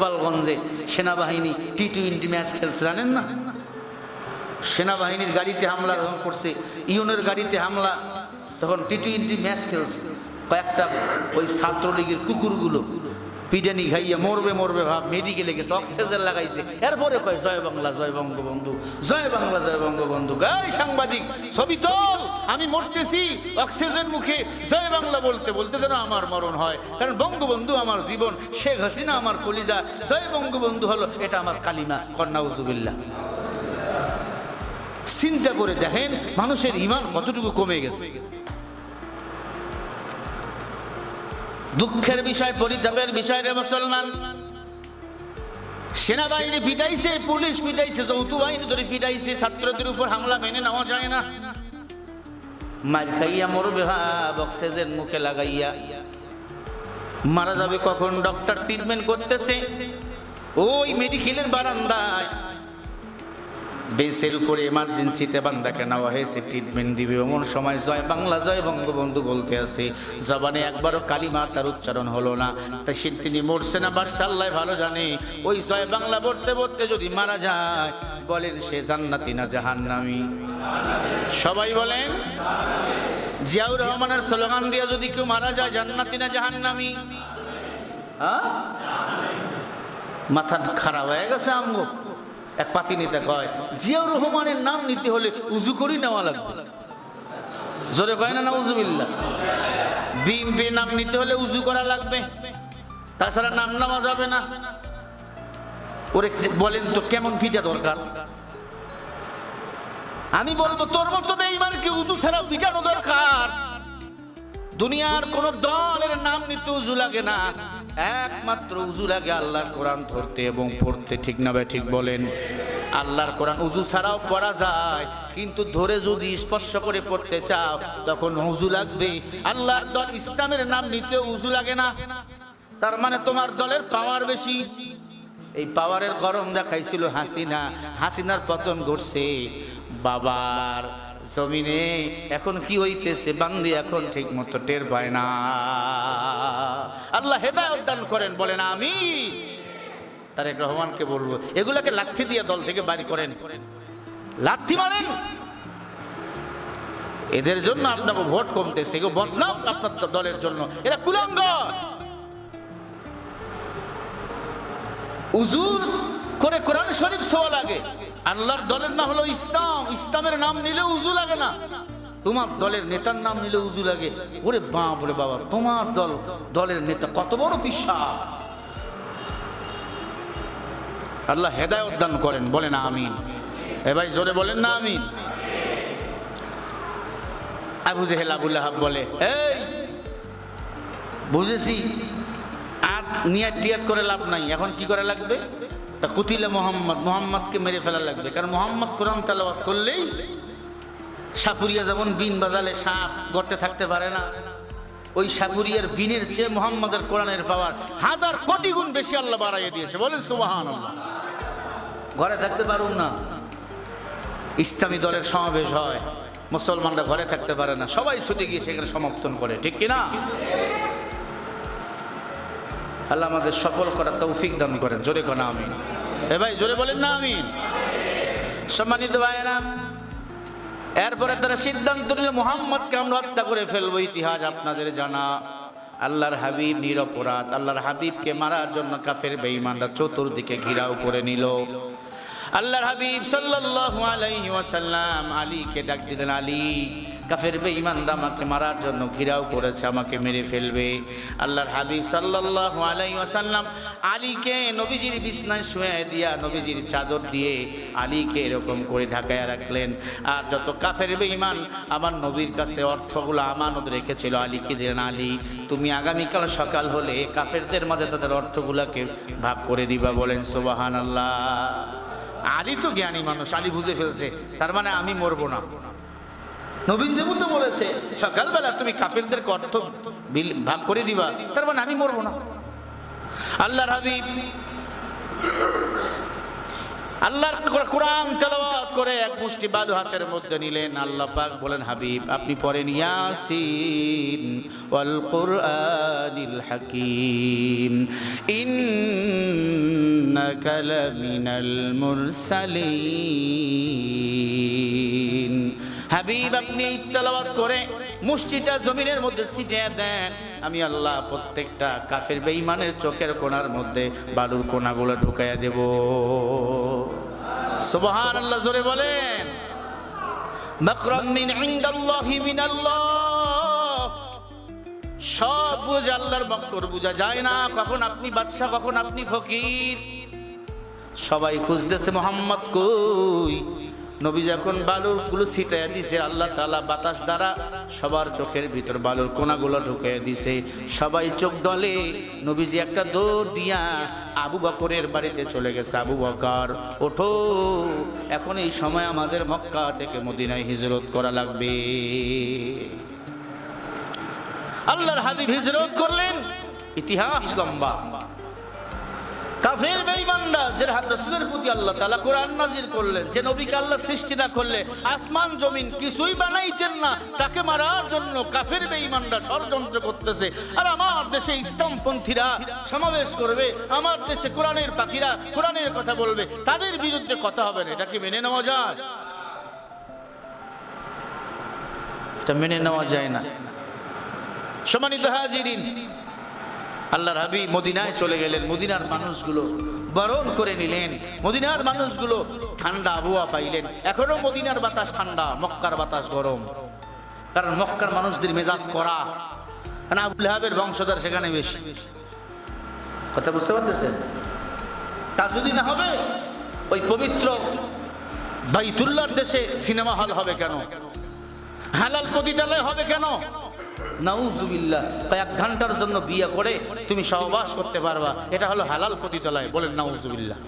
গোপালগঞ্জে সেনাবাহিনী টি-20 ম্যাচ খেলছে, জানেন না? সেনাবাহিনীর গাড়িতে হামলা যখন করছে, ইউনের গাড়িতে হামলা, তখন টি-20 ম্যাচ খেলছে। কয়েকটা ওই ছাত্রলীগের কুকুরগুলো পিডানি খাইয়া মরবে মরবে ভাব, মেডিকেলে গেছে, অক্সিজেন লাগাইছে। এরপরে কয় জয় বাংলা জয় বঙ্গবন্ধু, জয় বাংলা জয় বঙ্গবন্ধু। গাই সাংবাদিক, ছবি তোল, আমি মরতেছি অক্সিজেন মুখে, জয় বাংলা বলতে বলতে যেন আমার মরণ হয়। কারণ বঙ্গবন্ধু আমার জীবন, শেখ হাসিনা আমার কলিজা, জয় বঙ্গবন্ধু হলো এটা আমার কালিমা। নাউজুবিল্লাহ। চিন্তা করে দেখেন মানুষের ঈমান কতটুকু কমে গেছে। দুঃখের বিষয়, পরিতাপের বিষয় রে মুসলমান, সেনাবাহিনী পিটাইছে, পুলিশ পিটাইছে, যৌথ বাহিনী ধরে পিটাইছে, ছাত্রদের উপর হামলা মেনে নেওয়া যায় না। মার খাইয়া মরবে ভাব, অক্সিজেন মুখে লাগাইয়া মারা যাবে কখন? ডক্টর ট্রিটমেন্ট করতেছে, ওই মেডিকেলের বারান্দায় বেসের উপরে এমার্জেন্সিতে বান্দাকে নেওয়া হয়েছে, ট্রিটমেন্ট দিবে। এমন সময় জয় বাংলা জয় বঙ্গবন্ধু বলতে আছে, জবানে একবারও কালিমা তার উচ্চারণ হলো না। তাই তিনি মরছে না বাড়ছে আল্লাহ ভালো জানে। ওই জয় বাংলা বলতে বলতে যদি মারা যায়, বলেন সে জান্নাতি না জাহান্নামী? সবাই বলেন। জিয়াউর রহমানের স্লোগান দিয়ে যদি কেউ মারা যায়, জান্নাতি না জাহান্নামী? মাথা খারাপ হয়ে গেছে আমগো। এক পাতি নেতা কয়, জিয়াউর রহমানের নাম নিতে হলে উজু করেই নেওয়া লাগবে। জোরে কয় না নাউজুবিল্লাহ? বিএনপির নাম নিতে হলে উজু করা লাগবে, তাছাড়া নাম নেওয়া যাবে না। ওরে বলেন তো কেমন পিটা দরকার? আমি বলবো তোর মতো বেঈমানকে উজু ছাড়া পিটানো দরকার। দুনিয়ার কোন দলের নাম নিতে উজু লাগে না, একমাত্র উজু লাগে আল্লাহর কোরআন ধরতে এবং পড়তে। ঠিক না ভাই? ঠিক বলেন। আল্লাহর কোরআন উজু ছাড়াও পড়া যায়, কিন্তু ধরে যদি স্পর্শ করে পড়তে চাও তখন উজু লাগবে। আল্লাহর দল ইসলামের নাম নিতে উজু লাগে না, তার মানে তোমার দলের পাওয়ার বেশি। এই পাওয়ারের গরম দেখাইছিল হাসিনা, হাসিনার পতন ঘটছে বাবার জমিনে। এখন কি হইতেছে বান্দি এখন ঠিক মতো টের পায় না। আল্লাহ হেদায়েত দান করেন, বলেন আমিন। তারেক রহমানকে বলবো, এগুলাকে লাঠি দিয়ে দল থেকে বাড়ি করেন, লাঠি মারেন। এদের জন্য আপনাকে ভোট কমতেছে, এগুলো বদনাম আপনার দলের জন্য। এরা কুলাঙ্গার। উজু করে কোরআন শরীফ ছোঁয়া লাগে। আল্লাহর দলের নাম হলো ইসলাম, ইসলামের নাম নিলে উজু লাগে না। তোমার দলের নেতার নাম নিলে উজু লাগে। ওরে বাপ রে বাবা, তোমার দলের নেতা কত বড় বিশ্বাস। আল্লাহ হেদায়েত দান করেন, বলেন আমিন। এ ভাই জোরে বলেন না আমিন। আবু জেহেল আবু লাহাব বলে, এই বুঝেছি, আর নিয়াত টিয়াত করে লাভ নাই, এখন কি করে লাগবে? তা কুতিলা মোহাম্মদ, মোহাম্মদকে মেরে ফেলা লাগবে। কারণ মোহাম্মদ কোরআন তেলাওয়াত করলেই সাপুরিয়া যেমন বিন বাজালে সাপ গর্তে থাকতে পারে না, ওই সাপুরিয়ার বিনের চেয়ে মোহাম্মদের কোরআনের পাওয়ার 1000 কোটি গুণ বেশি আল্লাহ বাড়াইয়ে দিয়েছে। বলেন সুবহানাল্লাহ। ঘরে থাকতে পারুন না, ইসলামী দলের সমাবেশ হয়, মুসলমানরা ঘরে থাকতে পারে না, সবাই ছুটে গিয়ে সেখানে সমর্থন করে। ঠিক কিনা? আল্লাহ আমাদের সফল করার তৌফিক দান করেন। জোরে কোন আমিন। এ ভাই জোরে বলেন না আমিন। সম্মানিত ভাইয়েরা, এরপরে তারা সিদ্ধান্ত নিল মুহাম্মদকে আমরা হত্যা করে ফেলবো। ইতিহাস আপনাদের জানা, আল্লাহর হাবিব নিরপরাধ, আল্লাহর হাবিবকে মারার জন্য কাফের বেঈমানরা চতুর্দিকে ঘিরাও করে নিল। আল্লাহর হাবিব সাল্লাল্লাহু আলাইহি ওয়াসাল্লাম আলীকে ডাক দিলেন, আলী, কাফের বেঈমানরা আমাকে মারার জন্য ঘিরাও করেছে, আমাকে মেরে ফেলবে। আল্লাহর হাবিব সাল্লাল্লাহু আলাইহি ওয়াসাল্লাম আলীকে নবীজির বিছনায় শুয়ে দিয়া, নবীজির চাদর দিয়ে আলীকে এরকম করে ঢাকায় রাখলেন। আর যত কাফের বেঈমান আমার নবীর কাছে অর্থগুলো আমানত রেখেছিল, আলীকে দিলেন, আলী তুমি আগামীকাল সকাল হলে কাফেরদের মাঝে তাদের অর্থগুলোকে ভাগ করে দিবা। বলেন সুবহানাল্লাহ। আলী তো জ্ঞানী মানুষ, আলী বুঝে ফেলছে, তার মানে আমি মরবো না। নবীজি যেমন তো বলেছে সকালবেলা তুমি কাফেরদেরকে অর্থ ভাগ করে দিবা, তার মানে আমি মরবো না। আল্লাহর হাবিব আল্লাহর কোরআন তেলাওয়াত করে এক মুষ্টি বালু হাতের মধ্যে নিলেন। আল্লাহ পাক বলেন, হাবিব আপনি পড়েন ইয়াসিন ওয়াল কুরআনিল হাকীম, ইন্নাকা লামিনাল মুরসালিন। হাবিব আপনি তেলাওয়াত করে মুষ্টিটা জমিনের মধ্যে ছিটিয়ে দেন, আমি আল্লাহ প্রত্যেকটা কাফের বেঈমানের চোখের কোণার মধ্যে বালুর কোণাগুলো ঢুকাইয়া দেব। সুবহানাল্লাহ, জোরে বলেন। মাকরাম মিন ইনদাল্লাহি মিনাল্লাহ, সব বুঝে আল্লাহর মক্কর বুঝা যায় না। কখন আপনি বাদশা, কখন আপনি ফকির। সবাই খুঁজতেছে মোহাম্মদ কই। নবী যখন বালুর গুলো ছিটাইয়া দিছে, আল্লাহ তাআলা বাতাস দ্বারা সবার চোখের ভিতর বালুর কোনাগুলো ঢুকিয়ে দিছে। সবাই চোখ ডলে। নবীজি একটা দৌড় দিয়া আবু বকরের বাড়িতে চলে গেছে। আবু বকর ওঠো, এখন এই সময় আমাদের মক্কা থেকে মদিনায় হিজরত করা লাগবে। আল্লাহর হাবিব হিজরত করলেন, ইতিহাস লম্বা। কাফের বেঈমানরা যে রাসূলের প্রতি আল্লাহ তাআলা কোরআন নাযিল করলেন, যে নবীকে আল্লাহ সৃষ্টি না করলে আসমান জমিন কিছুই বানাইতেন না, তাকে মারার জন্য কাফের বেঈমানরা ষড়যন্ত্র করতেছে। আর আমার দেশে ইসলামপন্থীরা সমাবেশ করবে, আমার দেশে কোরআনের পাখিরা কোরআনের কথা বলবে, তাদের বিরুদ্ধে কথা হবে না। এটা কি মেনে নেওয়া যায়? এটা মেনে নেওয়া যায় না। সম্মানিত হাজিরিন, আল্লাহর হাবিব মদিনায় চলে গেলেন। মদিনার মানুষগুলো বরণ করে নিলেন। মদিনার মানুষগুলো ঠান্ডা আবহাওয়া পাইলেন। এখনো মদিনার বাতাস ঠান্ডা, মক্কার বাতাস গরম। কারণ মক্কার মানুষদের মেজাজ করা, কারণ আবু লাহাবের বংশধর সেখানে বেশি। কথা বুঝতে পারতেছেন? তা যদি না হবে, ওই পবিত্র বাইতুল্লাহর দেশে সিনেমা হল হবে কেন? হালাল পতিতালয় হবে কেন? নাউজুবিল্লাহ। কয়েক ঘন্টার জন্য বিয়ে করে তুমি সহবাস করতে পারবা, এটা হলো হালাল পতিতালয়। বলেন নাউজুবিল্লাহ।